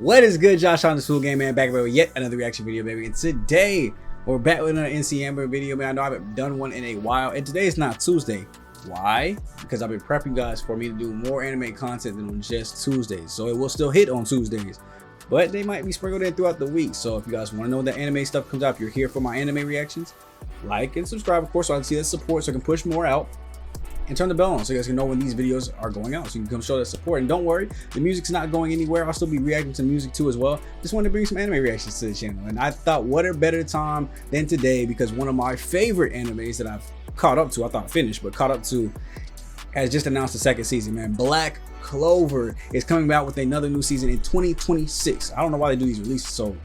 What is good, Josh on the School Game Man, back with yet another reaction video, baby. And today we're back with another NC Amber video, man. I know I haven't done one in a while, and today is not Tuesday. Why? Because I've been prepping guys for me to do more anime content than on just Tuesdays. So it will still hit on Tuesdays, but they might be sprinkled in throughout the week. So if you guys want to know when the anime stuff comes out, if you're here for my anime reactions, like and subscribe, of course, so I can see that support, so I can push more out. And turn the bell on so you guys can know when these videos are going out, so you can come show that support. And don't worry, the music's not going anywhere. I'll still be reacting to music too as well. Just wanted to bring some anime reactions to the channel, and I thought what a better time than today, because one of my favorite animes that I've caught up to, I thought finished, but caught up to, has just announced the second season, man. Black Clover is coming out with another new season in 2026. I don't know why they do these releases so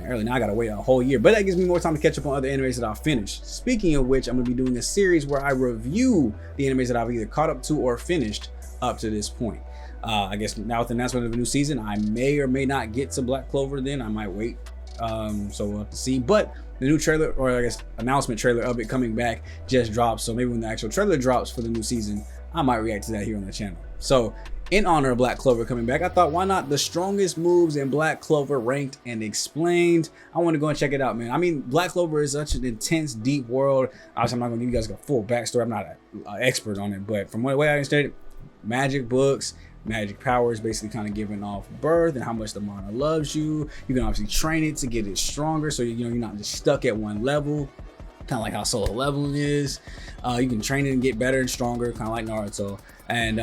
early. Now I gotta wait a whole year, but that gives me more time to catch up on other animes that I've finished. Speaking of which, I'm gonna be doing a series where I review the animes that I've either caught up to or finished up to this point. I guess now with the announcement of a new season, I may or may not get to Black Clover. Then I might wait, so we'll have to see. But the new trailer, or I guess announcement trailer of it coming back, just dropped. So maybe when the actual trailer drops for the new season, I might react to that here on the channel. So in honor of Black Clover coming back, I thought, why not the strongest moves in Black Clover ranked and explained? I want to go and check it out, man. I mean, Black Clover is such an intense, deep world. Obviously, I'm not going to give you guys a full backstory. I'm not an expert on it, but from the way I understand it, magic books, magic powers basically kind of giving off birth, and how much the mana loves you. You can obviously train it to get it stronger, so you're not just stuck at one level. Kind of like how solo leveling is. You can train it and get better and stronger, kind of like Naruto. And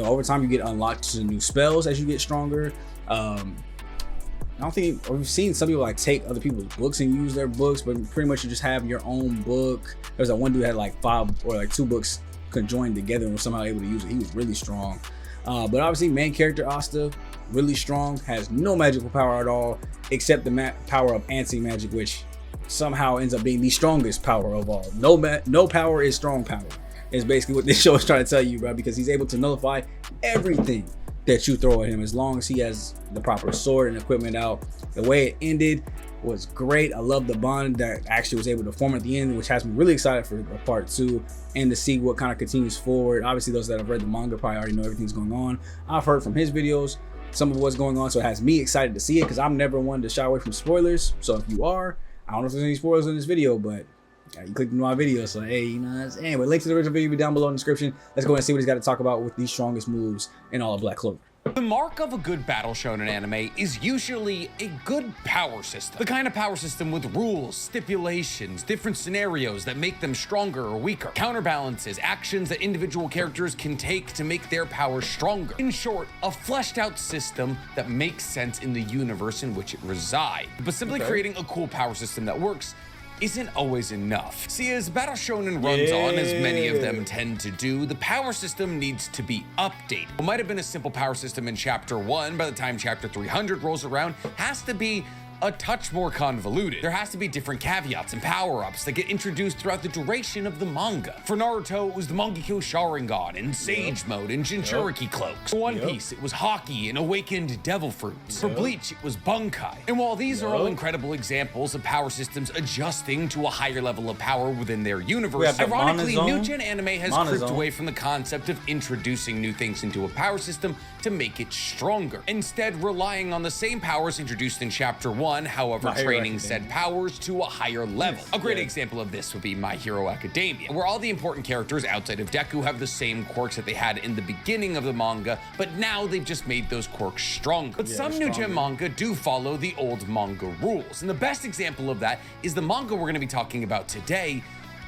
over time you get unlocked to new spells as you get stronger. I don't think we've seen some people like take other people's books and use their books, but pretty much you just have your own book. There's that one dude that had like 5 or like 2 books conjoined together and was somehow able to use it. He was really strong. But obviously main character Asta, really strong, has no magical power at all except the power of anti-magic, which somehow ends up being the strongest power of all. No power is strong power, is basically what this show is trying to tell you, bro, because he's able to nullify everything that you throw at him as long as he has the proper sword and equipment out. The way it ended was great. I love the bond that actually was able to form at the end, which has me really excited for part 2 and to see what kind of continues forward. Obviously, those that have read the manga probably already know everything's going on. I've heard from his videos some of what's going on, so it has me excited to see it, because I'm never one to shy away from spoilers. So if you are, I don't know if there's any spoilers in this video, but you clicked into my video, so hey, you know what I'm saying? Anyway, link to the original video will be down below in the description. Let's go and see what he's got to talk about with these strongest moves in all of Black Clover. The mark of a good battle shonen anime is usually a good power system. The kind of power system with rules, stipulations, different scenarios that make them stronger or weaker, counterbalances, actions that individual characters can take to make their power stronger. In short, a fleshed out system that makes sense in the universe in which it resides. But simply creating a cool power system that works isn't always enough. See, as battle shonen runs on, as many of them tend to do, the power system needs to be updated. What might have been a simple power system in chapter 1, by the time chapter 300 rolls around, has to be a touch more convoluted. There has to be different caveats and power-ups that get introduced throughout the duration of the manga. For Naruto, it was the Mangekyo Sharingan and Sage Mode and Jinchuriki cloaks. For One Piece, it was Haki and Awakened Devil Fruits. For Bleach, it was Bunkai. And while these are all incredible examples of power systems adjusting to a higher level of power within their universe, ironically, new gen anime has crept away from the concept of introducing new things into a power system to make it stronger, instead relying on the same powers introduced in chapter 1, however, training said powers to a higher level. A great example of this would be My Hero Academia, where all the important characters outside of Deku have the same quirks that they had in the beginning of the manga, but now they've just made those quirks stronger. But some new gen manga do follow the old manga rules, and the best example of that is the manga we're going to be talking about today,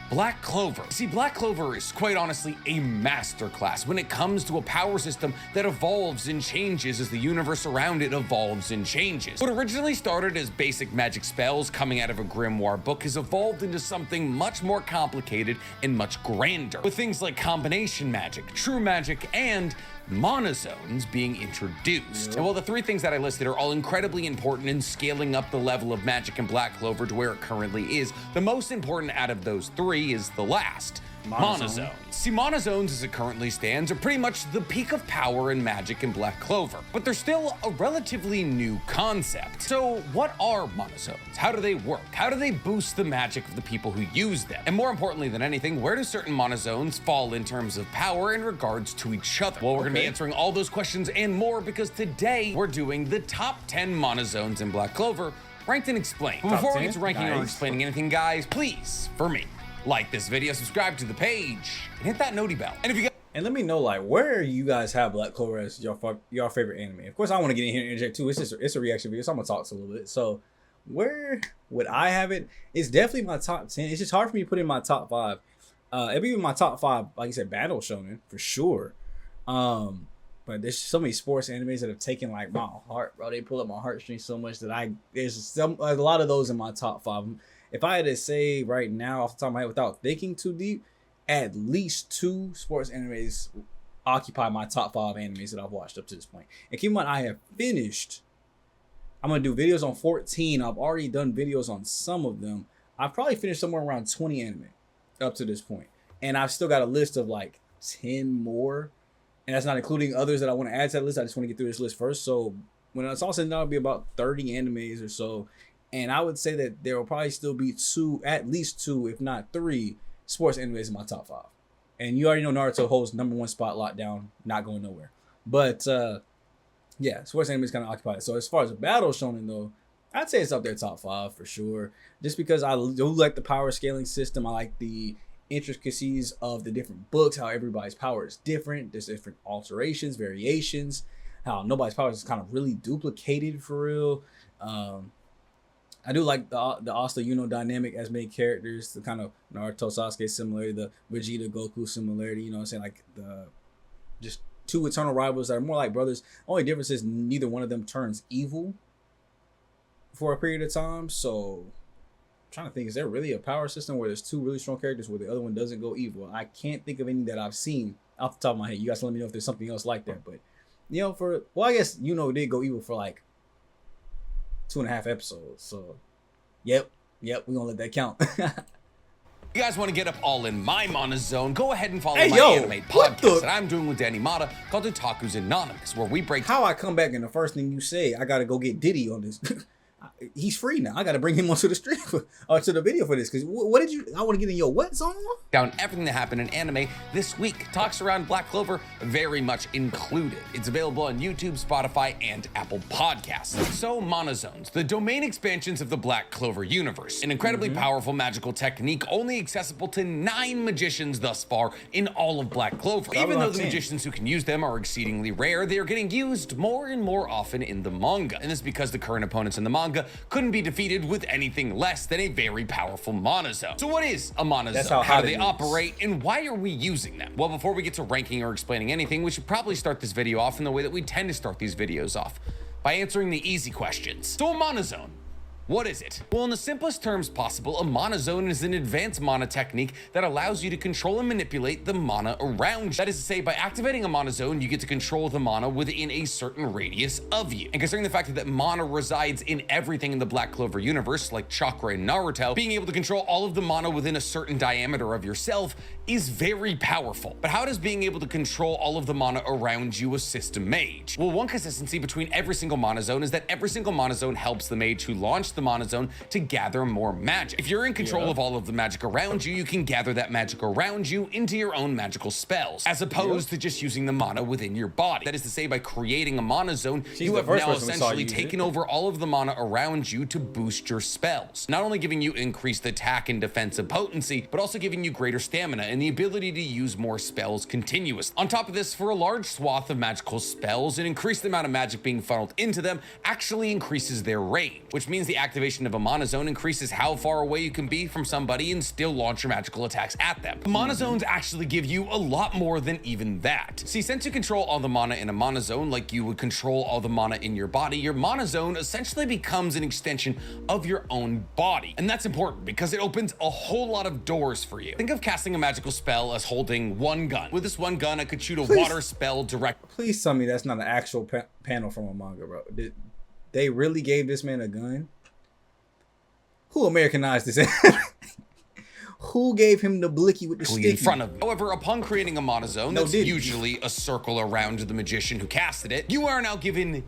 Black Clover. See, Black Clover is quite honestly a masterclass when it comes to a power system that evolves and changes as the universe around it evolves and changes. What originally started as basic magic spells coming out of a grimoire book has evolved into something much more complicated and much grander, with things like combination magic, true magic, and mana zones being introduced. And while the 3 things that I listed are all incredibly important in scaling up the level of magic in Black Clover to where it currently is, the most important out of those 3 is the last, Monozones. See, monozones as it currently stands are pretty much the peak of power in Magic and Black Clover, but they're still a relatively new concept. So what are monozones? How do they work? How do they boost the magic of the people who use them? And more importantly than anything, where do certain monozones fall in terms of power in regards to each other? Well, we're gonna be answering all those questions and more because today we're doing the top 10 monozones in Black Clover, ranked and explained. But before we get to ranking or explaining anything, guys, please, for me, like this video, subscribe to the page, and hit that noti bell. And if you guys let me know, like, where you guys have Black Clover as your favorite anime. Of course, I want to get in here and interject too. It's a reaction video, so I'm gonna talk a little bit. So, where would I have it? It's definitely my top 10. It's just hard for me to put in my top 5. It'd be in my top 5, like I said, Battle Shonen for sure. But there's so many sports animes that have taken like my heart, bro. They pull up my heartstrings so much that there's a lot of those in my top 5. If I had to say right now off the top of my head without thinking too deep, at least 2 sports animes occupy my top 5 animes that I've watched up to this point. And keep in mind, I have finished. I'm going to do videos on 14. I've already done videos on some of them. I've probably finished somewhere around 20 anime up to this point. And I've still got a list of like 10 more. And that's not including others that I want to add to that list. I just want to get through this list first. So when it's all said and done, it'll be about 30 animes or so. And I would say that there will probably still be 2, at least 2, if not 3, sports animes in my top 5. And you already know Naruto holds #1 spot locked down, not going nowhere. But yeah, sports animes kind of occupy it. So as far as Battle Shonen though, I'd say it's up there top 5 for sure. Just because I do like the power scaling system. I like the intricacies of the different books, how everybody's power is different. There's different alterations, variations, how nobody's power is kind of really duplicated for real. I do like the Asta Yuno dynamic as main characters, the kind of Naruto Sasuke similarity, the Vegeta Goku similarity, you know what I'm saying? Like the just 2 eternal rivals that are more like brothers. Only difference is neither one of them turns evil for a period of time. So I'm trying to think, is there really a power system where there's 2 really strong characters where the other one doesn't go evil? I can't think of any that I've seen off the top of my head. You guys let me know if there's something else like that. But you know, I guess Yuno did go evil for like 2.5 episodes. So yep, we're gonna let that count. If you guys want to get up all in my monozone, go ahead and follow my anime podcast that I'm doing with Danny Mata called Otaku's Anonymous, where we break. How I come back and the first thing you say, I gotta go get Diddy on this. He's free now. I gotta bring him onto the stream or to the video for this. Because what did you? I want to get in your what zone? Down everything that happened in anime this week. Talks around Black Clover very much included. It's available on YouTube, Spotify, and Apple Podcasts. So monozones, the domain expansions of the Black Clover universe, an incredibly powerful magical technique only accessible to 9 magicians thus far in all of Black Clover. Even though the magicians who can use them are exceedingly rare, they are getting used more and more often in the manga. And this is because the current opponents in the manga couldn't be defeated with anything less than a very powerful monozone. So what is a monozone? How do they operate, and why are we using them? Well, before we get to ranking or explaining anything, we should probably start this video off in the way that we tend to start these videos off, by answering the easy questions. So a monozone, what is it? Well, in the simplest terms possible, a monozone is an advanced mana technique that allows you to control and manipulate the mana around you. That is to say, by activating a monozone, you get to control the mana within a certain radius of you. And considering the fact that mana resides in everything in the Black Clover universe, like chakra and Naruto, being able to control all of the mana within a certain diameter of yourself is very powerful. But how does being able to control all of the mana around you assist a mage? Well, one consistency between every single monozone is that every single monozone helps the mage who launched the monozone to gather more magic. If you're in control of all of the magic around you, you can gather that magic around you into your own magical spells, as opposed to just using the mana within your body. That is to say, by creating a monozone, you have now essentially taken over all of the mana around you to boost your spells, not only giving you increased attack and defensive potency, but also giving you greater stamina and the ability to use more spells continuously. On top of this, for a large swath of magical spells, an increased amount of magic being funneled into them actually increases their range, which means the activation of a monozone increases how far away you can be from somebody and still launch your magical attacks at them. Monozones actually give you a lot more than even that. See, since you control all the mana in a monozone like you would control all the mana in your body, your monozone essentially becomes an extension of your own body. And that's important because it opens a whole lot of doors for you. Think of casting a magical spell as holding one gun. With this one gun, I could shoot a water spell direct. Please tell me that's not an actual panel from a manga, bro. They really gave this man a gun? Who Americanized this? Who Who gave him the blicky with the sticky? In front of me. However, upon creating a mana zone, No, that's didn't. usually a circle around the magician who casted it, you are now given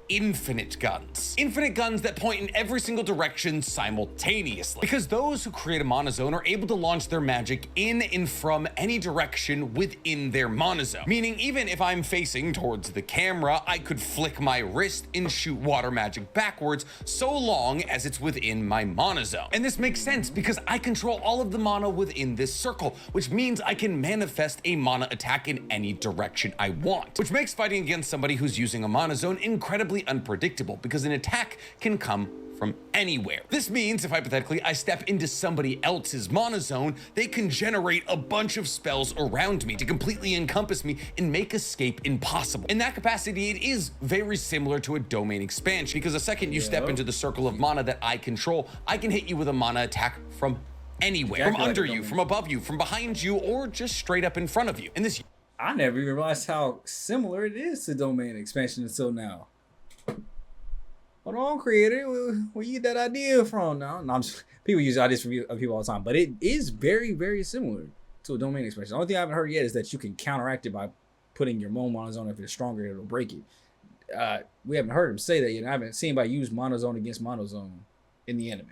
infinite guns. Infinite guns that point in every single direction simultaneously. Because those who create a mana zone are able to launch their magic in and from any direction within their mana zone. Meaning even if I'm facing towards the camera, I could flick my wrist and shoot water magic backwards so long as it's within my mana zone. And this makes sense because I control all of the mana within this circle, which means I can manifest a mana attack in any direction I want. Which makes fighting against somebody who's using a mana zone incredibly unpredictable because an attack can come from anywhere. This means if hypothetically I step into somebody else's mana zone, they can generate a bunch of spells around me to completely encompass me and make escape impossible. In that capacity, it is very similar to a domain expansion because the second you step into the circle of mana that I control, I can hit you with a mana attack from anywhere, Exactly from like under a you, domain. from above you, from behind you, or just straight up in front of you. And this I never even realized how similar it is to domain expansion until now. Hold on, creator. Where you get that idea from? No, I'm just, people use ideas from people all the time, but it is very, very similar to a domain expansion. The only thing I haven't heard yet is that you can counteract it by putting your own mana zone. If it's stronger, it'll break it. We haven't heard him say that yet. I haven't seen anybody use mana zone against mana zone in the anime.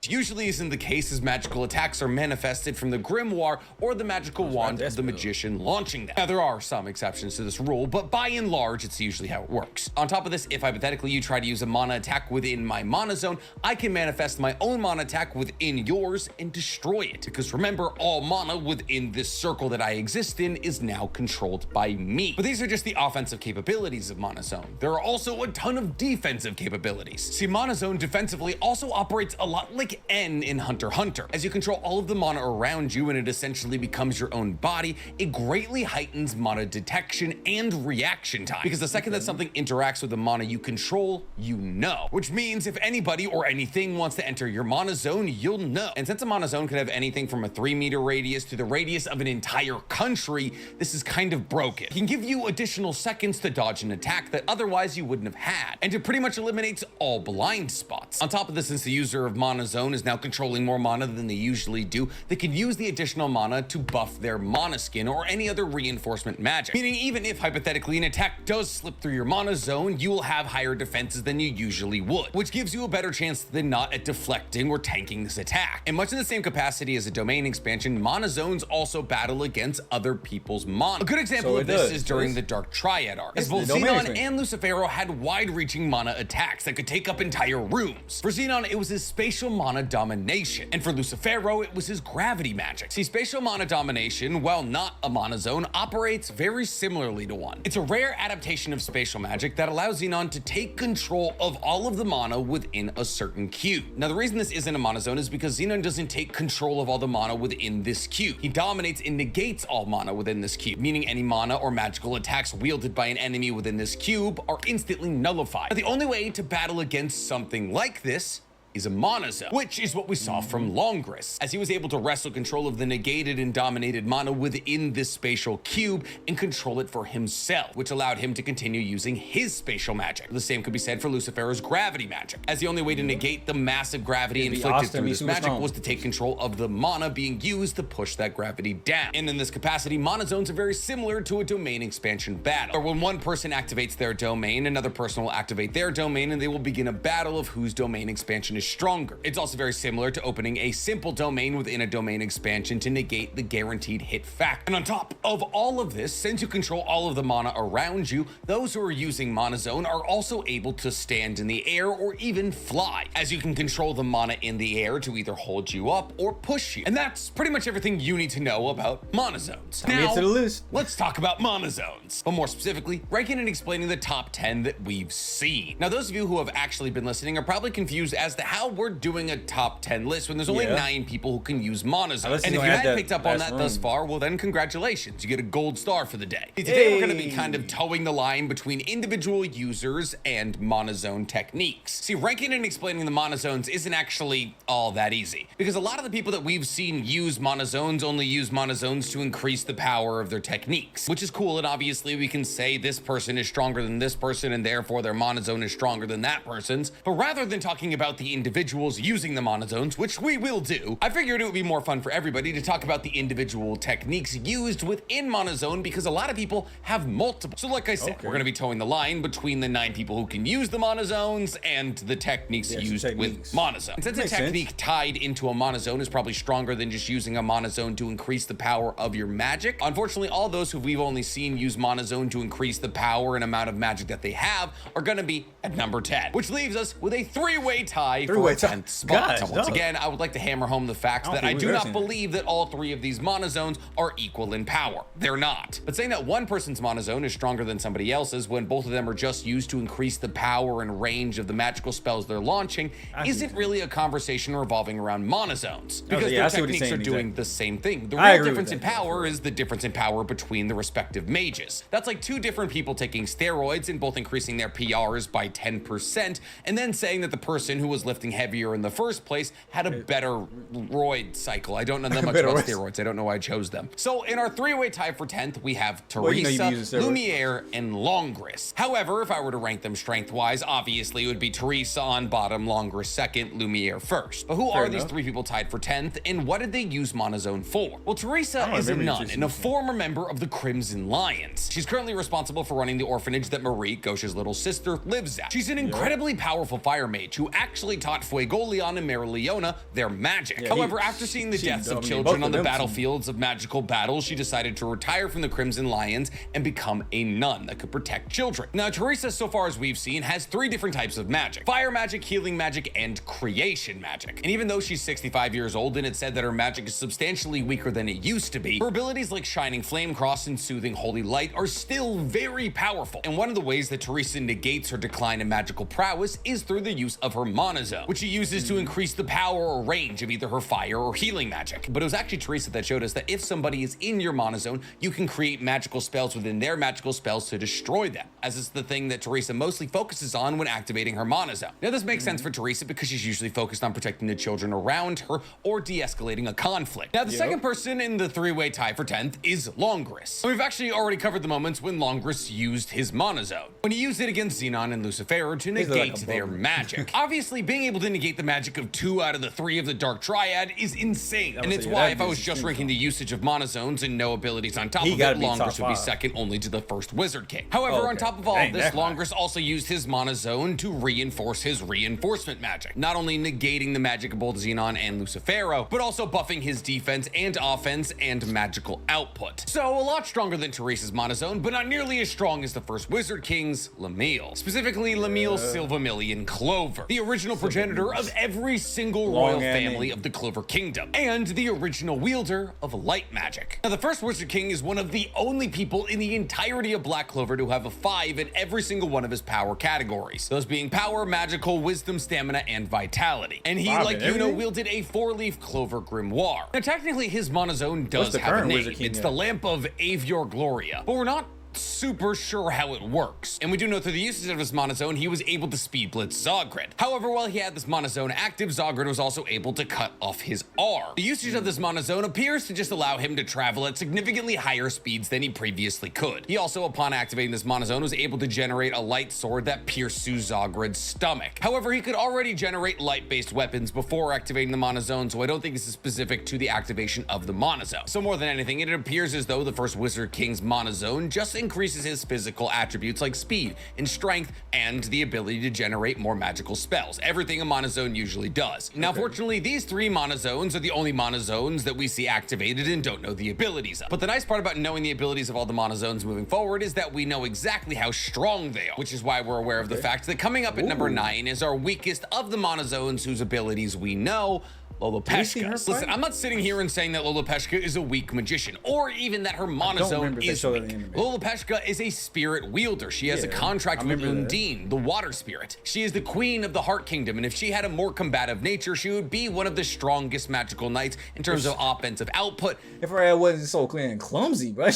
usually isn't the case as magical attacks are manifested from the grimoire or the magical wand of the magician launching them. Now, there are some exceptions to this rule, but by and large, it's usually how it works. On top of this, if hypothetically you try to use a mana attack within my mana zone, I can manifest my own mana attack within yours and destroy it. Because remember, all mana within this circle that I exist in is now controlled by me. But these are just the offensive capabilities of Mana Zone. There are also a ton of defensive capabilities. See, Mana Zone defensively also operates a lot like N in Hunter x Hunter. As you control all of the mana around you and it essentially becomes your own body, it greatly heightens mana detection and reaction time. Because the second that something interacts with the mana you control, you know. Which means if anybody or anything wants to enter your Mana Zone, you'll know. And since a Mana Zone can have anything from a 3-meter radius to the radius of an entire country, this is kind of broken. It can give you additional seconds to dodge an attack that otherwise you wouldn't have had. And it pretty much eliminates all blind spots. On top of this, since the user of Mana Zone is now controlling more mana than they usually do, they can use the additional mana to buff their mana skin or any other reinforcement magic. Meaning even if hypothetically an attack does slip through your Mana Zone, you will have higher defenses than you usually would, which gives you a better chance than not at deflecting or tanking this attack. And much in the same capacity as a domain expansion, Mana Zones also battle against other people's mana. A good example of this is during the Dark Triad arc, as both Xenon and Lucifero had wide-reaching mana attacks that could take up entire rooms. For Xenon, it was his spatial mana domination, and for Lucifero, it was his gravity magic. See, spatial mana domination, while not a Mana Zone, operates very similarly to one. It's a rare adaptation of spatial magic that allows Xenon to take control of all of the mana within a certain cube. Now, the reason this isn't a Mana Zone is because Xenon doesn't take control of all the mana within this cube. He dominates and negates all mana within this cube, meaning any mana or magical attacks wielded by an enemy within this cube are instantly nullified. Now, the only way to battle against something like this is a Mana Zone, which is what we saw from Longris, as he was able to wrestle control of the negated and dominated mana within this spatial cube and control it for himself, which allowed him to continue using his spatial magic. The same could be said for Lucifero's gravity magic, as the only way to negate the massive gravity inflicted through this magic was to take control of the mana being used to push that gravity down. And in this capacity, Mana Zones are very similar to a domain expansion battle, or when one person activates their domain, another person will activate their domain, and they will begin a battle of whose domain expansion is stronger. It's also very similar to opening a simple domain within a domain expansion to negate the guaranteed hit factor. And on top of all of this, since you control all of the mana around you, those who are using Mana Zone are also able to stand in the air or even fly, as you can control the mana in the air to either hold you up or push you. And that's pretty much everything you need to know about Mana Zones. Now, to the list. Let's talk about Mana Zones, but more specifically, ranking and explaining the top 10 that we've seen. Now, those of you who have actually been listening are probably confused as to how we're doing a top 10 list when there's only 9 people who can use Mana Zone. And if you hadn't picked up on that thus far, well then congratulations, you get a gold star for the day. Today we're going to be kind of towing the line between individual users and Mana Zone techniques. See, ranking and explaining the Mana Zones isn't actually all that easy, because a lot of the people that we've seen use Mana Zones only use Mana Zones to increase the power of their techniques, which is cool, and obviously we can say this person is stronger than this person and therefore their Mana Zone is stronger than that person's. But rather than talking about the individuals using the monozones, which we will do, I figured it would be more fun for everybody to talk about the individual techniques used within monozone, because a lot of people have multiple. So like I said, we're going to be towing the line between the 9 people who can use the monozones and the techniques used with monozone. Since a technique tied into a monozone is probably stronger than just using a monozone to increase the power of your magic, unfortunately, all those who we've only seen use monozone to increase the power and amount of magic that they have are going to be at number 10, which leaves us with a 3-way tie for a 10th spot. So once again, I would like to hammer home the fact that I do not believe that all 3 of these monozones are equal in power. They're not. But saying that one person's monozone is stronger than somebody else's when both of them are just used to increase the power and range of the magical spells they're launching isn't really a conversation revolving around monozones, because their techniques are doing the same thing. The real difference in power is the difference in power between the respective mages. That's like 2 different people taking steroids and both increasing their PRs by 10%, and then saying that the person who was lifting heavier in the first place had a better roid cycle. I don't know that much about steroids. I don't know why I chose them. So in our 3-way tie for 10th, we have Teresa, Lumiere, and Longris. However, if I were to rank them strength-wise, obviously it would be Teresa on bottom, Longris second, Lumiere first. But who are these 3 people tied for 10th, and what did they use monozone for? Well, Teresa is a nun and a former member of the Crimson Lions. She's currently responsible for running the orphanage that Marie, Gauche's little sister, lives at. She's an incredibly powerful fire mage who actually taught Fuegoleon and Meriliona their magic. However, after seeing the deaths of children on the battlefields of magical battles, she decided to retire from the Crimson Lions and become a nun that could protect children. Now, Teresa, so far as we've seen, has 3 different types of magic: fire magic, healing magic, and creation magic. And even though she's 65 years old and it's said that her magic is substantially weaker than it used to be, her abilities like Shining Flame Cross and Soothing Holy Light are still very powerful. And one of the ways that Teresa negates her decline in magical prowess is through the use of her monozone, which she uses to increase the power or range of either her fire or healing magic. But it was actually Teresa that showed us that if somebody is in your monozone, you can create magical spells within their magical spells to destroy them, as is the thing that Teresa mostly focuses on when activating her monozone. Now, this makes sense for Teresa because she's usually focused on protecting the children around her or de-escalating a conflict. Now, the second person in the 3-way tie for 10th is Longris. We've actually already covered the moments when Longris used his monozone, when he used it against Xenon and Lucifera to negate their magic. Obviously, being able to negate the magic of 2 out of the 3 of the Dark Triad is insane, and it's why if I was just ranking the usage of monozones and no abilities on top of it, Longris would be second only to the first Wizard King. However, on top of all of this, Longris also used his monozone to reinforce his reinforcement magic, not only negating the magic of both Xenon and Lucifera, but also buffing his defense and offense and magical output. So a lot stronger than Teresa's monozone, but not nearly as strong as the first Wizard King's Lemille. Specifically, Lemille Silvamillion Clover, the original progenitor of every single royal family of the Clover Kingdom, and the original wielder of light magic. Now, the first Wizard King is one of the only people in the entirety of Black Clover to have a 5 in every single one of his power categories, those being power, magical, wisdom, stamina, and vitality. And he, like you know, wielded a 4-leaf Clover Grimoire. Now, technically, his monozone does have a name. It's the Lamp of Avior Gloria, but we're not super sure how it works. And we do know through the usage of his monozone, he was able to speed blitz Zogred. However, while he had this monozone active, Zogred was also able to cut off his arm. The usage of this monozone appears to just allow him to travel at significantly higher speeds than he previously could. He also, upon activating this monozone, was able to generate a light sword that pierced Zogred's stomach. However, he could already generate light-based weapons before activating the monozone, so I don't think this is specific to the activation of the monozone. So more than anything, it appears as though the first Wizard King's monozone just increases his physical attributes like speed and strength and the ability to generate more magical spells, everything a monozone usually does. Now, fortunately, these 3 monozones are the only monozones that we see activated and don't know the abilities of. But the nice part about knowing the abilities of all the monozones moving forward is that we know exactly how strong they are, which is why we're aware of the fact that coming up at number 9 is our weakest of the monozones whose abilities we know, Lolopeshka. Listen, I'm not sitting here and saying that Lolopeshka is a weak magician, or even that her monozone is weak. Lolopeshka is a spirit wielder. She has a contract with Undine, the water spirit. She is the queen of the Heart Kingdom, and if she had a more combative nature, she would be one of the strongest magical knights in terms of offensive output. If her head wasn't so clean and clumsy, bro,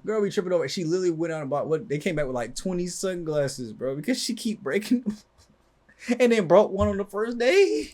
girl be tripping over. She literally went out and bought what they came back with like 20 sunglasses, bro, because she keep breaking them and then broke one on the first day.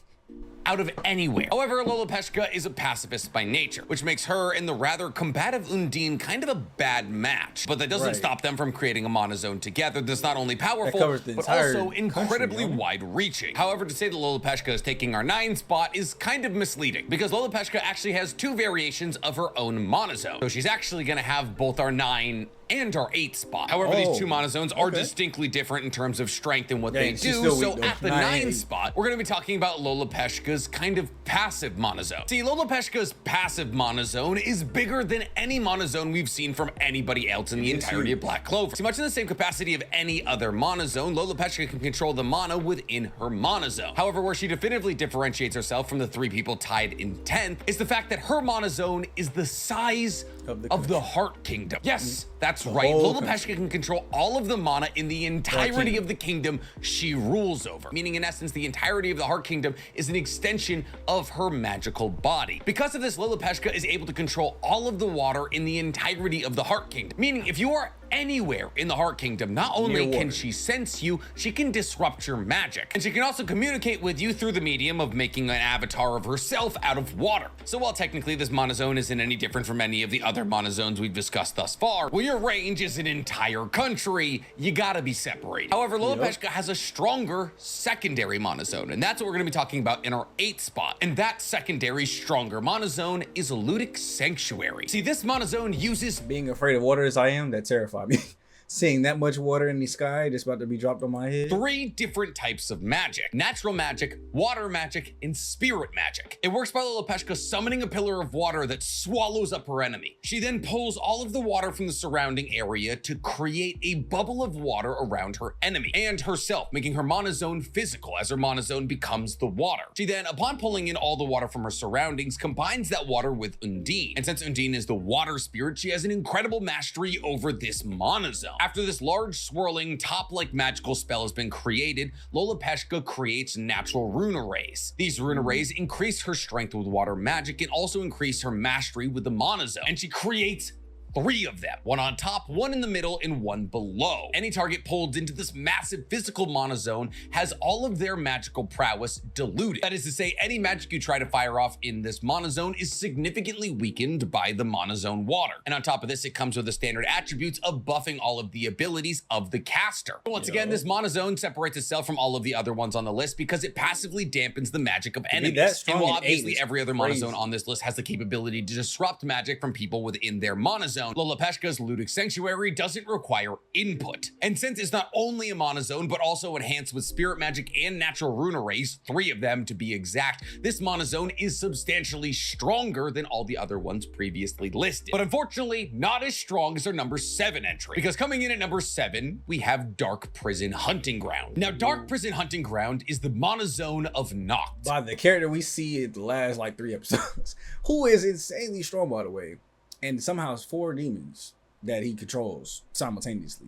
out of anywhere. However, Lolopeshka is a pacifist by nature, which makes her and the rather combative Undine kind of a bad match. But that doesn't stop them from creating a monozone together that's not only powerful, but also incredibly wide-reaching. However, to say that Lolopeshka is taking our 9 spot is kind of misleading, because Lolopeshka actually has 2 variations of her own monozone. So she's actually going to have both our 9 and our 8 spot. However, these 2 monozones are distinctly different in terms of strength and what they do. So at the 9 spot, we're going to be talking about Lolopeshka's kind of passive monozone. See, Lolopeshka's passive monozone is bigger than any monozone we've seen from anybody else in the entirety of Black Clover. See, much in the same capacity of any other monozone, Lolopeshka can control the mana within her monozone. However, where she definitively differentiates herself from the 3 people tied in 10th is the fact that her monozone is the size of the Heart Kingdom. Yes, that's right. Lolopeshka can control all of the mana in the entirety of the kingdom she rules over. Meaning, in essence, the entirety of the Heart Kingdom is an extension of her magical body. Because of this, Lolopeshka is able to control all of the water in the entirety of the Heart Kingdom. Meaning, if you are anywhere in the Heart Kingdom, not only can she sense you, she can disrupt your magic. And she can also communicate with you through the medium of making an avatar of herself out of water. So while technically this monozone isn't any different from any of the other monozones we've discussed thus far, where your range is an entire country, you gotta be separated. However, Lolopeshka has a stronger secondary monozone, and that's what we're gonna be talking about in our 8th spot. And that secondary, stronger monozone is Ludic Sanctuary. See, this monozone uses... Being afraid of water as I am, that terrifies me. Seeing that much water in the sky just about to be dropped on my head. 3 different types of magic: natural magic, water magic, and spirit magic. It works by Lolopeshka summoning a pillar of water that swallows up her enemy. She then pulls all of the water from the surrounding area to create a bubble of water around her enemy and herself, making her monozone physical as her monozone becomes the water. She then, upon pulling in all the water from her surroundings, combines that water with Undine. And since Undine is the water spirit, she has an incredible mastery over this monozone. After this large swirling top-like magical spell has been created, Lolopeshka creates natural rune arrays. These rune arrays increase her strength with water magic and also increase her mastery with the monozone. And she creates 3 of them, 1 on top, 1 in the middle, and 1 below. Any target pulled into this massive physical monozone has all of their magical prowess diluted. That is to say, any magic you try to fire off in this monozone is significantly weakened by the monozone water. And on top of this, it comes with the standard attributes of buffing all of the abilities of the caster. Once again, this monozone separates itself from all of the other ones on the list because it passively dampens the magic of enemies. And while obviously every other monozone on this list has the capability to disrupt magic from people within their monozone, Lolopeshka's Ludic Sanctuary doesn't require input. And since it's not only a monozone, but also enhanced with spirit magic and natural rune arrays, 3 of them to be exact, this monozone is substantially stronger than all the other ones previously listed. But unfortunately, not as strong as our number 7 entry, because coming in at number 7, we have Dark Prison Hunting Ground. Now, Dark Prison Hunting Ground is the monozone of Noct. By the character we see in the last like 3 episodes, who is insanely strong, by the way. And somehow it's 4 demons that he controls simultaneously.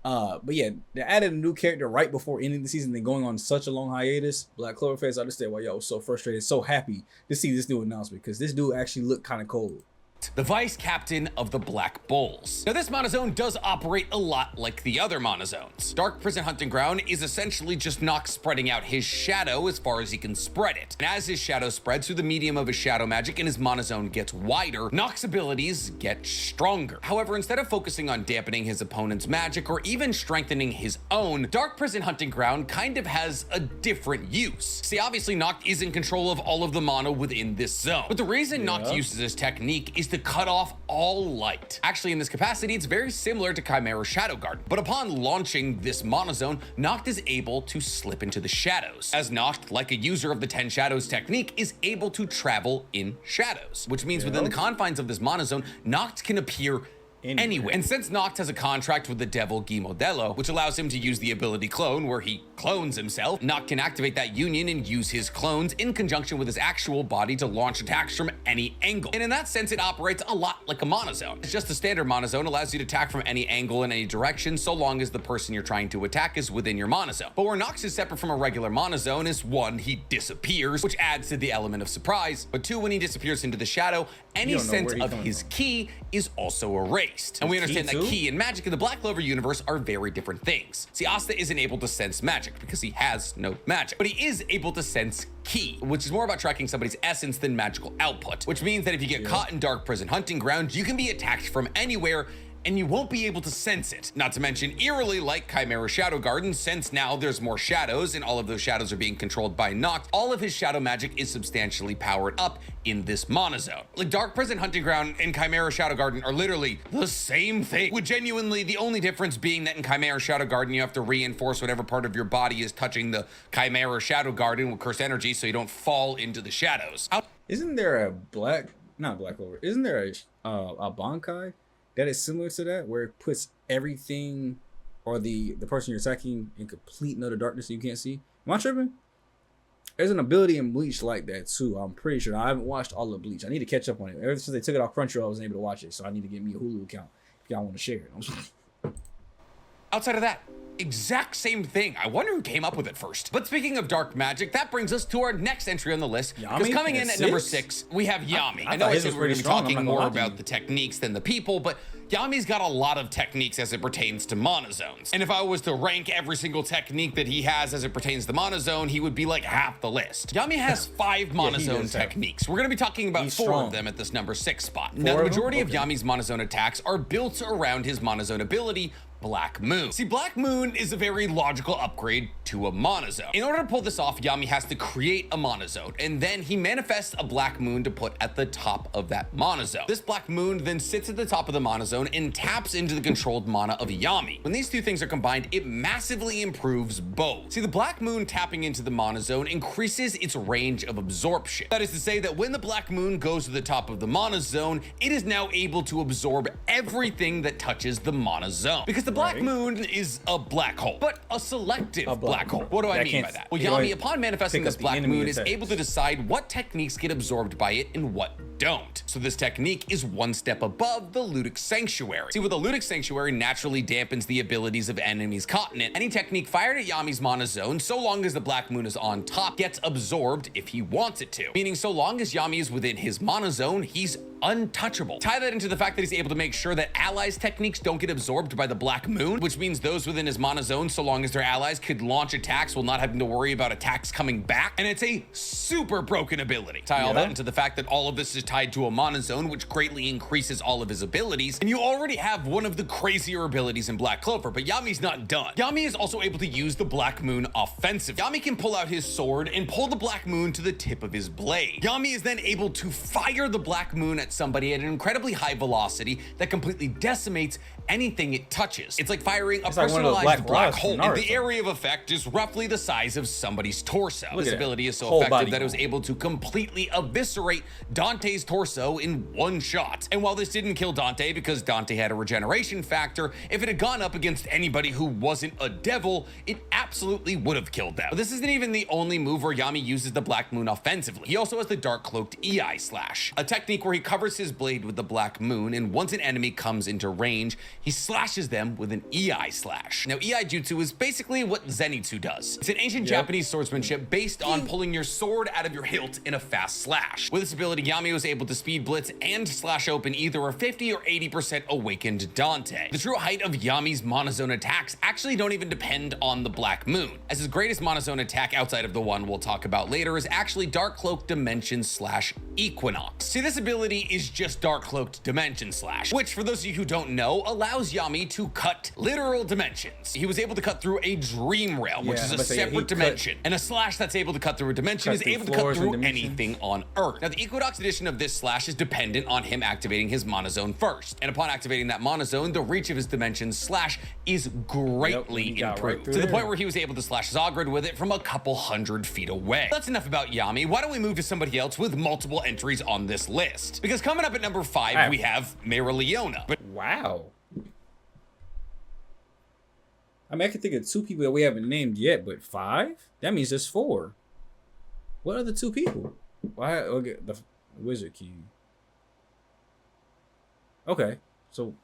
But yeah, they added a new character right before ending the season. They're going on such a long hiatus. Black Clover fans, I understand why y'all was so frustrated, so happy to see this new announcement, because this dude actually looked kind of cold. The vice captain of the Black Bulls. Now, this monozone does operate a lot like the other monozones. Dark Prison Hunting Ground is essentially just Noct spreading out his shadow as far as he can spread it. And as his shadow spreads through the medium of his shadow magic and his monozone gets wider, Noct's abilities get stronger. However, instead of focusing on dampening his opponent's magic or even strengthening his own, Dark Prison Hunting Ground kind of has a different use. See, obviously Noct is in control of all of the mana within this zone, but the reason Noct uses this technique is to cut off all light. Actually, in this capacity, it's very similar to Chimera Shadow Garden, but upon launching this monozone, Noct is able to slip into the shadows, as Noct, like a user of the 10 Shadows technique, is able to travel in shadows, which means within the confines of this monozone, Noct can appear anyway. And since Noct has a contract with the devil Guy Modello, which allows him to use the ability Clone, where he clones himself, Noct can activate that union and use his clones in conjunction with his actual body to launch attacks from any angle. And in that sense, it operates a lot like a monozone. It's just a standard monozone, allows you to attack from any angle in any direction, so long as the person you're trying to attack is within your monozone. But where Noct is separate from a regular monozone is 1, he disappears, which adds to the element of surprise, but 2, when he disappears into the shadow, any sense of his ki is also erased. waste. And we understand that ki and magic in the Black Clover universe are very different things. See, Asta isn't able to sense magic because he has no magic, but he is able to sense ki, which is more about tracking somebody's essence than magical output, which means that if you get caught in Dark Prison Hunting Ground, you can be attacked from anywhere and you won't be able to sense it. Not to mention, eerily like Chimera Shadow Garden, since now there's more shadows and all of those shadows are being controlled by Noct, all of his shadow magic is substantially powered up in this monozone. Like, Dark Prison Hunting Ground and Chimera Shadow Garden are literally the same thing, with genuinely the only difference being that in Chimera Shadow Garden, you have to reinforce whatever part of your body is touching the Chimera Shadow Garden with cursed energy so you don't fall into the shadows. Isn't there a not Black Clover, isn't there a Bankai that is similar to that, where it puts everything or the person you're attacking in complete and utter darkness that you can't see? Am I tripping? There's an ability in Bleach like that too. I'm pretty sure. I haven't watched all of Bleach. I need to catch up on it. Ever since they took it off Crunchyroll, I wasn't able to watch it, so I need to get me a Hulu account if y'all want to share it. Outside of that, exact same thing. I wonder who came up with it first. But speaking of dark magic, that brings us to our next entry on the list. Because coming in at number 6, we have Yami. I know I said we're going to be talking more about the techniques than the people, but Yami's got a lot of techniques as it pertains to monozones. And if I was to rank every single technique that he has as it pertains to monozone, he would be like half the list. Yami has 5 monozone techniques. We're going to be talking about 4 of them at this number 6 spot. Now, the majority of Yami's monozone attacks are built around his monozone ability, Black Moon. See, Black Moon is a very logical upgrade to a monozone. In order to pull this off, Yami has to create a monozone, and then he manifests a Black Moon to put at the top of that monozone. This Black Moon then sits at the top of the monozone and taps into the controlled mana of Yami. When these two things are combined, it massively improves both. See, the Black Moon tapping into the monozone increases its range of absorption. That is to say that when the Black Moon goes to the top of the monozone, it is now able to absorb everything that touches the monozone. Because the Black Moon is a black hole, but a selective black hole. What do I mean by that? Well, Yami, upon manifesting this Black Moon, is able to decide what techniques get absorbed by it and what don't. So this technique is one step above the Ludic Sanctuary. See, with the Ludic Sanctuary naturally dampens the abilities of enemies caught in it. Any technique fired at Yami's monozone, so long as the Black Moon is on top, gets absorbed if he wants it to. Meaning, so long as Yami is within his monozone, he's untouchable. Tie that into the fact that he's able to make sure that allies' techniques don't get absorbed by the Black Moon, which means those within his monozone, so long as their allies could launch attacks while not having to worry about attacks coming back. And it's a super broken ability. Tie all that into the fact that all of this is tied to a monozone, which greatly increases all of his abilities, and you already have one of the crazier abilities in Black Clover, but Yami's not done. Yami is also able to use the Black Moon offensively. Yami can pull out his sword and pull the Black Moon to the tip of his blade. Yami is then able to fire the Black Moon at somebody at an incredibly high velocity that completely decimates anything it touches. It's like firing a personalized black hole, and the area of effect is roughly the size of somebody's torso. This ability is so effective that it was able to completely eviscerate Dante's torso in one shot. And while this didn't kill Dante because Dante had a regeneration factor, if it had gone up against anybody who wasn't a devil, it absolutely would have killed them. But this isn't even the only move where Yami uses the Black Moon offensively. He also has the Dark Cloaked EI Slash, a technique where he covers his blade with the Black Moon, and once an enemy comes into range, he slashes them with an EI Slash. Now, EI Jutsu is basically what Zenitsu does. It's an ancient Japanese swordsmanship based on pulling your sword out of your hilt in a fast slash. With this ability, Yami was able to speed blitz and slash open either a 50 or 80% awakened Dante. The true height of Yami's monozone attacks actually don't even depend on the Black Moon, as his greatest monozone attack outside of the one we'll talk about later is actually Dark Cloak Dimension Slash Equinox. See, this ability is just Dark Cloaked Dimension Slash, which, for those of you who don't know, allows Yami to cut literal dimensions. He was able to cut through a dream realm, which is a separate dimension, and a slash that's able to cut through a dimension is able to cut through anything on Earth. Now, the Equinox edition of this slash is dependent on him activating his monozone first, and upon activating that monozone, the reach of his dimension slash is greatly improved, to the point where he was able to slash Zogrid with it from a couple hundred feet away. That's enough about Yami. Why don't we move to somebody else with multiple entries on this list? Because coming up at number 5, we have Mereoleona. But wow. I mean, I can think of 2 people that we haven't named yet, but 5? That means there's 4. What are the 2 people? Why? Okay, the Wizard King. Okay, so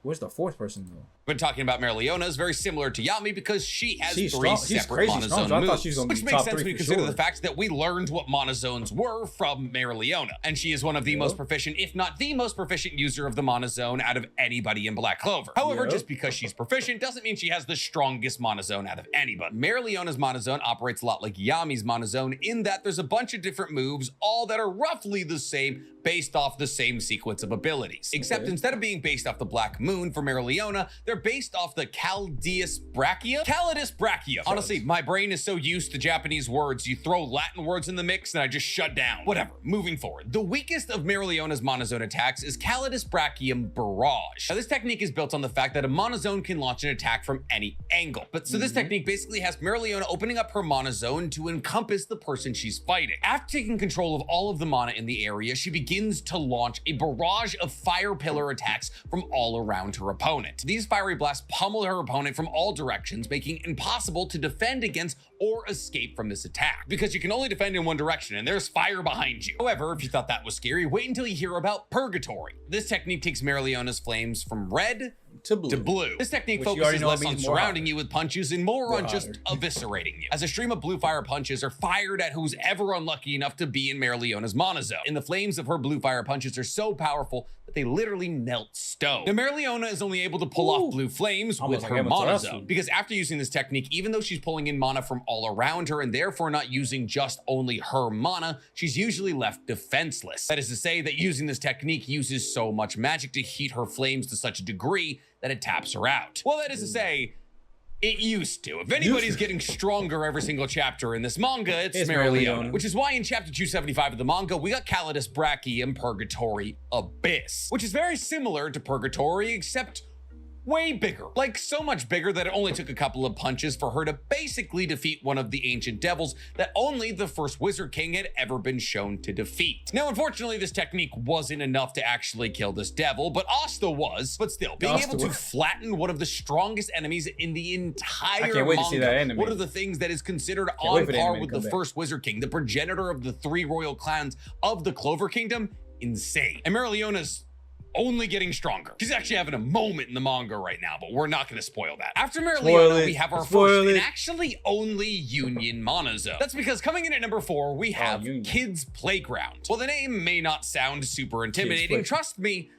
Where's the fourth person though? But talking about Mereoleona is very similar to Yami because she has She's three strong. She's separate crazy strong, monozone so I thought moves, she was gonna which be makes top sense three when you for consider sure. the fact that we learned what monozones were from Mereoleona, and she is one of the most proficient, if not the most proficient user of the monozone out of anybody in Black Clover. However, Yep. just because she's proficient doesn't mean she has the strongest monozone out of anybody. Mereoleona's monozone operates a lot like Yami's monozone in that there's a bunch of different moves, all that are roughly the same, based off the same sequence of abilities. Except instead of being based off the Black Moon for Mereoleona, they're based off the Calidus Brachia. Honestly, my brain is so used to Japanese words, you throw Latin words in the mix and I just shut down. Whatever, moving forward. The weakest of Mereoleona's monozone attacks is Calidus Brachium Barrage. Now this technique is built on the fact that a monozone can launch an attack from any angle. But so this technique basically has Mereoleona opening up her monozone to encompass the person she's fighting. After taking control of all of the mana in the area, she begins to launch a barrage of fire pillar attacks from all around her opponent. These fiery blasts pummel her opponent from all directions, making it impossible to defend against or escape from this attack, because you can only defend in one direction and there's fire behind you. However, if you thought that was scary, wait until you hear about Purgatory. This technique takes Mereoleona's flames from red to blue. This technique focuses less on surrounding you with punches and more on just eviscerating you, as a stream of blue fire punches are fired at who's ever unlucky enough to be in Mereoleona's monozone. And the flames of her blue fire punches are so powerful that they literally melt stone. Now, Mereoleona is only able to pull off blue flames with her monozone, because after using this technique, even though she's pulling in mana from all around her and therefore not using just only her mana, she's usually left defenseless. That is to say that using this technique uses so much magic to heat her flames to such a degree that it taps her out. Well, that is to say, it used to. If anybody's getting stronger every single chapter in this manga, it's Mereoleona. Which is why in chapter 275 of the manga, we got Calidus Brachium Purgatory Abyss, which is very similar to Purgatory, except way bigger. Like, so much bigger that it only took a couple of punches for her to basically defeat one of the ancient devils that only the first Wizard King had ever been shown to defeat. Now, unfortunately, this technique wasn't enough to actually kill this devil, but Asta was. But still, being able to flatten one of the strongest enemies in the entire manga, one of the things that is considered on par with the first Wizard King, the progenitor of the three royal clans of the Clover Kingdom, insane. And Mereoleona's only getting stronger. She's actually having a moment in the manga right now, but we're not going to spoil that. After Mereoleona, we have our first and actually only Union monozone. That's because coming in at number 4, we have Kids Playground. Well, the name may not sound super intimidating. Trust me,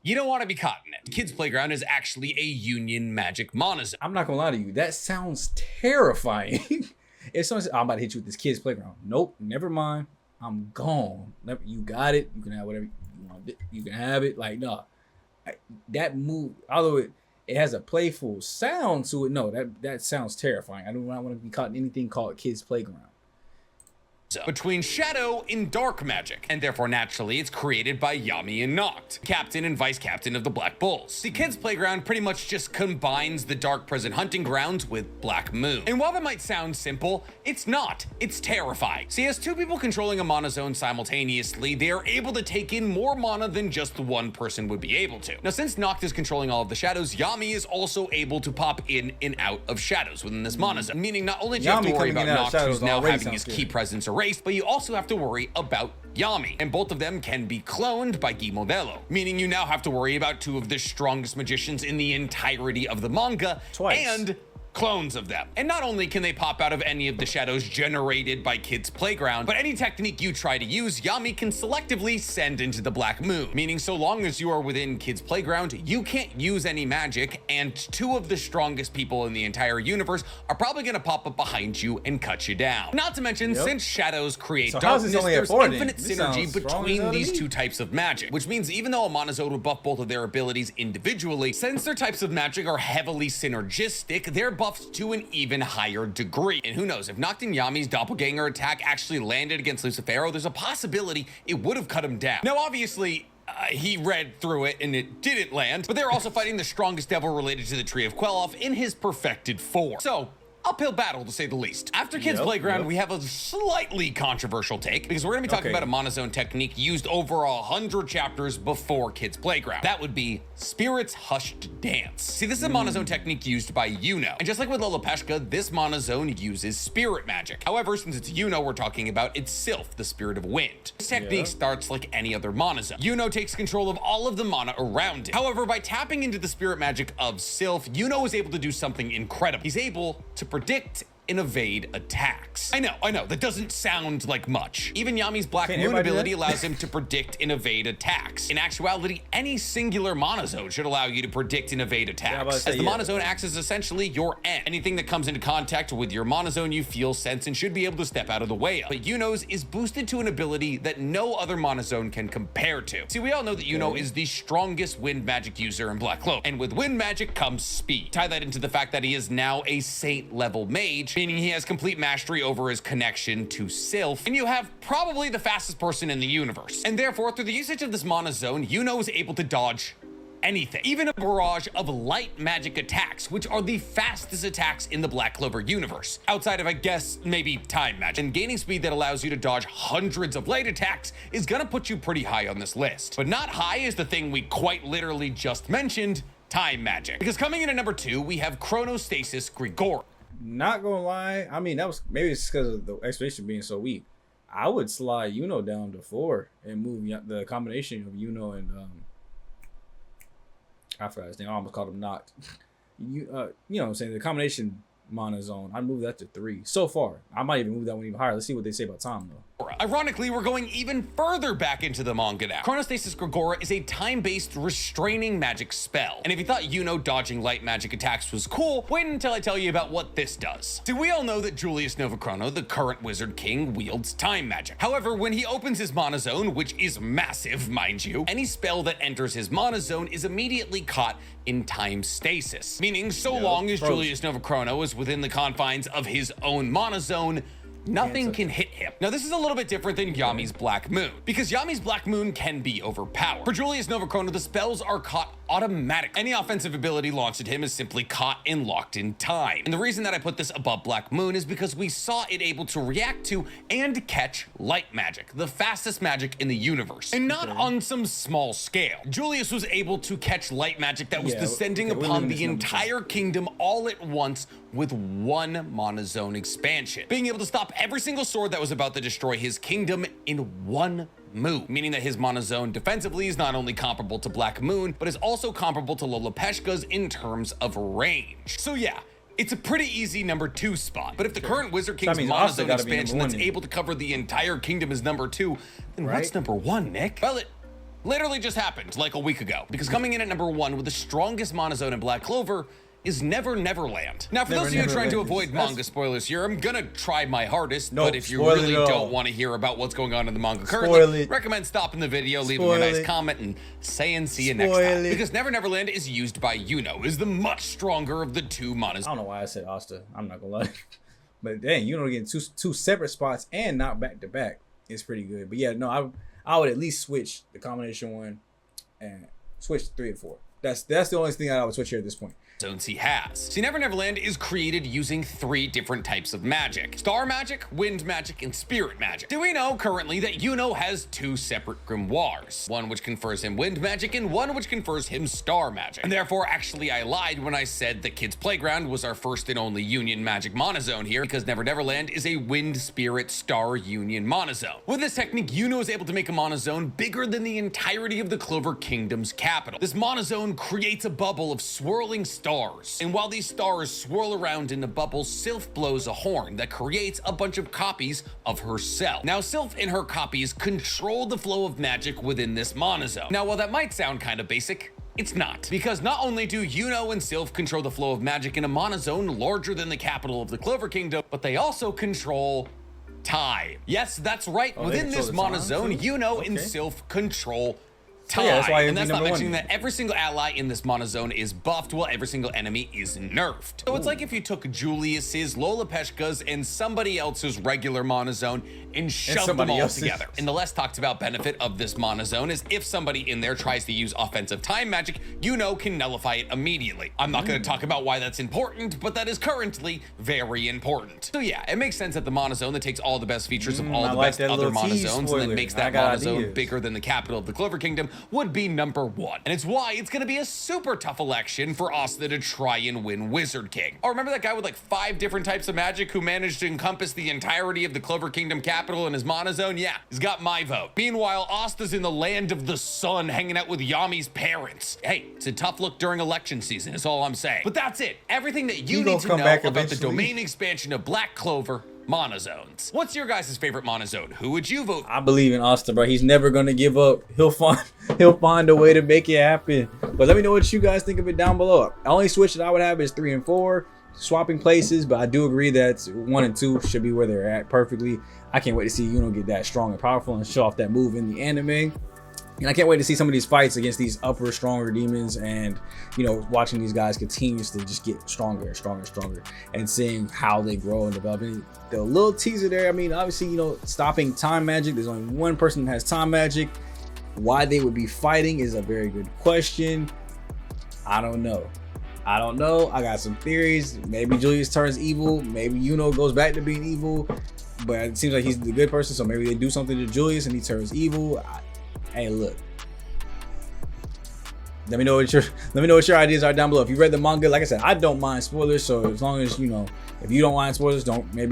you don't want to be caught in it. Kids Playground is actually a Union magic monozone. I'm not gonna lie to you, that sounds terrifying. If someone says, I'm about to hit you with this Kids Playground. Nope, never mind. I'm gone. You got it. You can have whatever you want. You can have it. Like, no. That move, although it has a playful sound to it, no, that sounds terrifying. I do not want to be caught in anything called Kids Playground. Between shadow and dark magic, and therefore naturally it's created by Yami and Noct, captain and vice captain of the Black Bulls. The Kids Playground pretty much just combines the Dark Prison Hunting Grounds with Black Moon. And while that might sound simple, it's not. It's terrifying. See, as two people controlling a monozone simultaneously, they are able to take in more mana than just one person would be able to. Now, since Noct is controlling all of the shadows, Yami is also able to pop in and out of shadows within this monozone, meaning not only do you have to worry about Noct, who's now having his key presence erased, but you also have to worry about Yami, and both of them can be cloned by Guy Modelo, meaning you now have to worry about two of the strongest magicians in the entirety of the manga, and clones of them. And not only can they pop out of any of the shadows generated by Kids Playground, but any technique you try to use, Yami can selectively send into the Black Moon, meaning so long as you are within Kids Playground, you can't use any magic, and two of the strongest people in the entire universe are probably gonna pop up behind you and cut you down. Not to mention, since shadows create darkness, there's infinite synergy between these two types of magic, which means even though a monozone would buff both of their abilities individually, since their types of magic are heavily synergistic, they're buffs to an even higher degree. And who knows, if Noct and Yami's doppelganger attack actually landed against Lucifero, there's a possibility it would have cut him down. Now, obviously, he read through it and it didn't land, but they're also fighting the strongest devil related to the Tree of Queloff in his perfected form. So, uphill battle, to say the least. After Kids Playground, we have a slightly controversial take, because we're going to be talking about a monozone technique used over 100 chapters before Kids Playground. That would be Spirit's Hushed Dance. See, this is a monozone technique used by Yuno. And just like with Lolopeshka, this monozone uses spirit magic. However, since it's Yuno we're talking about, it's Sylph, the spirit of wind. This technique starts like any other monozone. Yuno takes control of all of the mana around it. However, by tapping into the spirit magic of Sylph, Yuno is able to do something incredible. He's able to predict and evade attacks. I know, that doesn't sound like much. Even Yami's Black Moon ability allows him to predict and evade attacks. In actuality, any singular monozone should allow you to predict and evade attacks, as the monozone acts as essentially your end. Anything that comes into contact with your monozone you feel, sense, and should be able to step out of the way of. But Yuno's is boosted to an ability that no other monozone can compare to. See, we all know that Yuno is the strongest wind magic user in Black Clover, and with wind magic comes speed. Tie that into the fact that he is now a Saint level mage, meaning he has complete mastery over his connection to Sylph, and you have probably the fastest person in the universe. And therefore, through the usage of this monozone, Yuno is able to dodge anything, even a barrage of light magic attacks, which are the fastest attacks in the Black Clover universe, outside of, I guess, maybe time magic. And gaining speed that allows you to dodge hundreds of light attacks is gonna put you pretty high on this list. But not high is the thing we quite literally just mentioned, time magic. Because coming in at number 2, we have Chronostasis Grigor. Not gonna lie, I mean, that was maybe it's because of the explanation being so weak. I would slide Yuno down to 4 and move the combination of Yuno and I forgot his name. I almost called him Noct. You know what I'm saying? The combination monozone, I'd move that to 3 so far. I might even move that one even higher. Let's see what they say about Tom though. Ironically, we're going even further back into the manga now. Chronostasis Grigora is a time-based restraining magic spell. And if you thought Yuno dodging light magic attacks was cool, wait until I tell you about what this does. See, we all know that Julius Novachrono, the current Wizard King, wields time magic. However, when he opens his monozone, which is massive, mind you, any spell that enters his monozone is immediately caught in time stasis. Meaning, so long as Julius Novachrono is within the confines of his own monozone, nothing can hit him. Now, this is a little bit different than Yami's Black Moon, because Yami's Black Moon can be overpowered. For Julius Novachrono, the spells are caught automatic. Any offensive ability launched at him is simply caught and locked in time. And the reason that I put this above Black Moon is because we saw it able to react to and catch light magic, the fastest magic in the universe, and not on some small scale. Julius was able to catch light magic that was descending upon the entire kingdom all at once with one monozone expansion, being able to stop every single sword that was about to destroy his kingdom in one move, meaning that his monozone defensively is not only comparable to Black Moon, but is also comparable to Lolopeshka's in terms of range. So yeah, it's a pretty easy number 2 spot. But if the current Wizard King's monozone expansion that's able to cover the entire kingdom is number 2, then what's number 1, Nick? Well, it literally just happened like a week ago, because coming in at number 1 with the strongest monozone in Black Clover is Never Neverland. Now, for those of you trying to avoid manga spoilers here, I'm gonna try my hardest, but if you really don't want to hear about what's going on in the manga currently, recommend stopping the video, leaving a nice comment, and saying see you next time. Because Never Neverland is used by Yuno, is the much stronger of the 2 monos. I don't know why I said Asta. I'm not gonna lie. But dang, Yuno getting two separate spots and not back to back is pretty good. But yeah, no, I would at least switch the combination one and switch 3 and 4. That's the only thing I would switch here at this point. Zones he has. See, Never Neverland is created using 3 different types of magic: star magic, wind magic, and spirit magic. Do we know currently that Yuno has 2 separate grimoires, one which confers him wind magic and one which confers him star magic? And therefore, actually, I lied when I said that Kids Playground was our first and only union magic monozone here, because Never Neverland is a wind, spirit, star union monozone. With this technique, Yuno is able to make a monozone bigger than the entirety of the Clover Kingdom's capital. This monozone creates a bubble of swirling stars. And while these stars swirl around in the bubble, Sylph blows a horn that creates a bunch of copies of herself. Now, Sylph and her copies control the flow of magic within this monozone. Now, while that might sound kind of basic, it's not. Because not only do Yuno and Sylph control the flow of magic in a monozone larger than the capital of the Clover Kingdom, but they also control time. Yes, that's right. Within this monozone, Yuno and Sylph control tie. Yeah, that's why and that's not number mentioning one. that every single ally in this monozone is buffed while every single enemy is nerfed. So it's like if you took Julius's, Lolapeshka's, and somebody else's regular monozone and shoved them somebody all else's. together. And the less talked about benefit of this monozone is if somebody in there tries to use offensive time magic, you know, can nullify it immediately. I'm not going to talk about why that's important, but that is currently very important. So yeah, it makes sense that the monozone that takes all the best features of all I the like best that other little tease monozones and spoiler. then makes I that got monozone ideas. bigger than the capital of the Clover Kingdom would be number one. And it's why it's going to be a super tough election for Asta to try and win Wizard King. Oh, remember that guy with like 5 different types of magic who managed to encompass the entirety of the Clover Kingdom capital in his monozone? Yeah, he's got my vote. Meanwhile, Asta's in the land of the sun hanging out with Yami's parents. Hey, it's a tough look during election season is all I'm saying. But that's it. Everything that you He need gonna to come know back about the eventually. domain expansion of Black Clover monozones. What's your guys' favorite monozone? Who would you vote? I believe in Asta, bro. He's never gonna give up. He'll find a way to make it happen. But let me know what you guys think of it down below. The only switch that I would have is 3 and 4, swapping places. But I do agree that 1 and 2 should be where they're at perfectly. I can't wait to see Yuno get that strong and powerful and show off that move in the anime. And I can't wait to see some of these fights against these upper, stronger demons, and you know, watching these guys continuously just get stronger and stronger and stronger, and seeing how they grow and develop. And the little teaser there, I mean, obviously, you know, stopping time magic. There's only one person that has time magic. Why they would be fighting is a very good question. I don't know. I got some theories. Maybe Julius turns evil. Maybe Yuno goes back to being evil. But it seems like he's the good person, so maybe they do something to Julius and he turns evil. Hey, look. Let me know what your ideas are down below. If you read the manga, like I said, I don't mind spoilers. So as long as you know, if you don't mind spoilers, go down in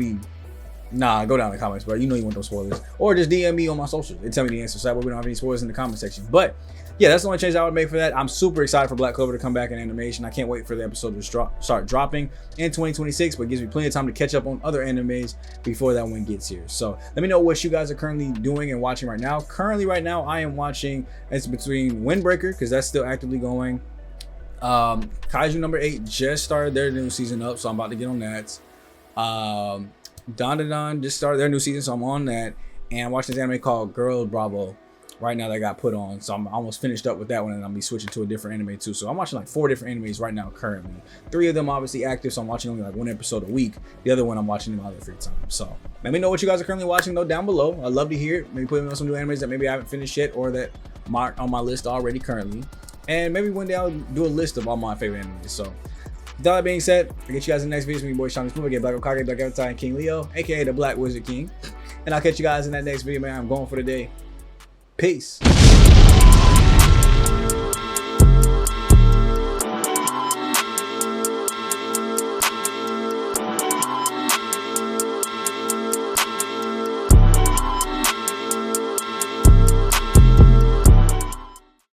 the comments, bro. You know you want those spoilers, or just DM me on my socials and tell me the answer. So that way we don't have any spoilers in the comment section. But yeah, that's the only change I would make for that. I'm super excited for Black Clover to come back in animation. I can't wait for the episode to start dropping in 2026, but it gives me plenty of time to catch up on other animes before that one gets here. So let me know what you guys are currently doing and watching right now. Currently right now, I am watching, it's between Windbreaker, because that's still actively going. Kaiju number 8 just started their new season up, so I'm about to get on that. Don just started their new season, so I'm on that. And I'm watching this anime called Girl Bravo right now that got put on, so I'm almost finished up with that one, and I'll be switching to a different anime too. So I'm watching like 4 different animes right now currently. 3 of them obviously active, so I'm watching only like 1 episode a week. The other one I'm watching in my other free time. So let me know what you guys are currently watching though down below. I'd love to hear it. Maybe put me on some new animes that maybe I haven't finished yet, or that marked on my list already currently. And maybe one day I'll do a list of all my favorite animes. So with that being said, I'll get you guys in the next video. It's me, your boy Sean Smooth. Get Black Okage, Black Avatar, and King Leo, aka the Black Wizard King. And I'll catch you guys in that next video, man. I'm going for the day. Peace.